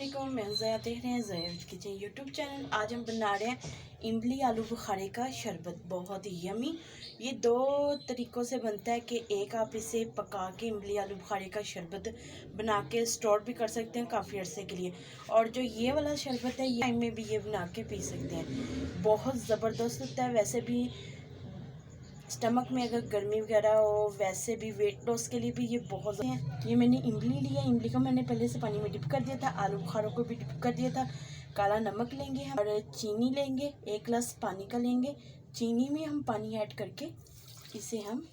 अस्सलामुअलैकुम, मैं हूं ज़या, देख रहे हैं ज़या किचन यूट्यूब चैनल। आज हम बना रहे हैं इमली आलू बुखारे का शरबत, बहुत ही यमी। ये दो तरीक़ों से बनता है कि एक आप इसे पका के इमली आलू बुखारे का शरबत बना के स्टोर भी कर सकते हैं काफ़ी अरसे के लिए, और जो ये वाला शरबत है ये टाइम में भी ये बना के पी सकते हैं। बहुत ज़बरदस्त होता है। वैसे भी स्टमक में अगर गर्मी वगैरह हो, वैसे भी वेट लॉस के लिए भी ये बहुत है। ये मैंने इमली लिया, इमली को मैंने पहले से पानी में डिप कर दिया था, आलू बुखारों को भी डिप कर दिया था। काला नमक लेंगे हम और चीनी लेंगे, 1 गिलास पानी का लेंगे। चीनी में हम पानी ऐड करके इसे हम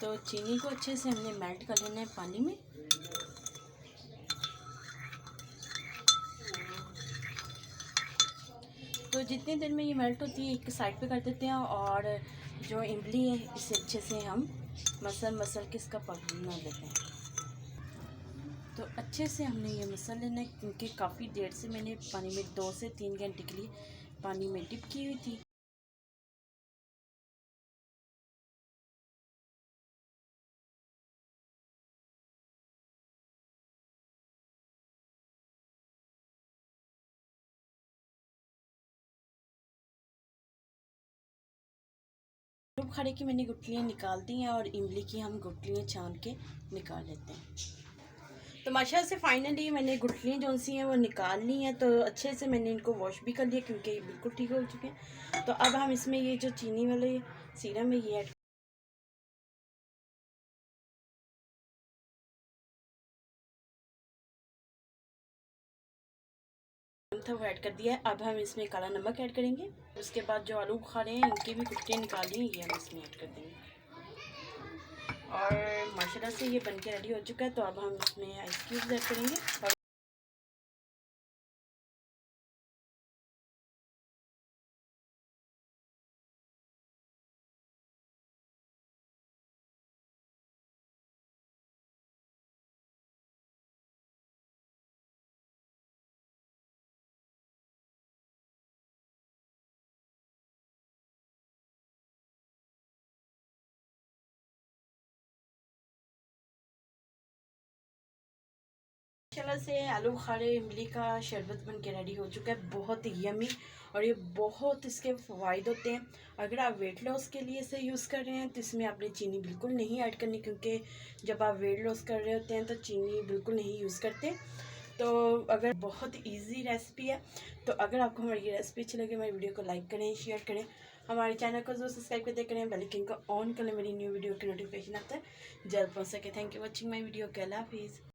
तो चीनी को अच्छे से हमने मेल्ट कर लेना है पानी में। तो जितनी देर में ये मेल्ट होती है एक साइड पे कर देते हैं, और जो इमली है इसे अच्छे से हम मसल के इसका पक बना लेते हैं। तो अच्छे से हमने ये मसल लेना है, क्योंकि काफ़ी देर से मैंने पानी में 2 से 3 घंटे के लिए पानी में डिप की हुई थी। आलू बुखारे की मैंने गुठलियाँ निकाल दी हैं और इमली की हम गुठलियाँ छान के निकाल लेते हैं। तो माशाल्लाह से फाइनली मैंने गुठलियाँ जो सी हैं वो निकाल ली हैं। तो अच्छे से मैंने इनको वॉश भी कर लिया, क्योंकि ये बिल्कुल ठीक हो चुके हैं। तो अब हम इसमें ये जो चीनी वाले सीरम है ये था वो ऐड कर दिया है। अब हम इसमें काला नमक ऐड करेंगे। उसके बाद जो आलू बुखारे हैं इनकी भी गुठलियाँ निकाल ली, ये हम इसमें ऐड कर देंगे। और माशाल्लाह से ये बनके रेडी हो चुका है। तो अब हम इसमें आइस क्यूब्स ऐड करेंगे और माशाल्लाह से आलू बुखारे इमली का शरबत बन के रेडी हो चुका है, बहुत ही यमी। और ये बहुत इसके फ़ायदे होते हैं। अगर आप वेट लॉस के लिए इसे यूज़ कर रहे हैं तो इसमें आपने चीनी बिल्कुल नहीं ऐड करनी, क्योंकि जब आप वेट लॉस कर रहे होते हैं तो चीनी बिल्कुल नहीं यूज़ करते। तो अगर बहुत इजी रेसिपी है, तो अगर आपको हमारी ये रेसिपी अच्छी लगे हमारी वीडियो को लाइक करें, शेयर करें, हमारे चैनल को जरूर सब्सक्राइब करते करें, बेल आइकन को ऑन करें, मेरी न्यू वीडियो की नोटिफिकेशन आता है जल्द पहुँच सके। Thank you watching my video के। अल्लाह हाफिज़।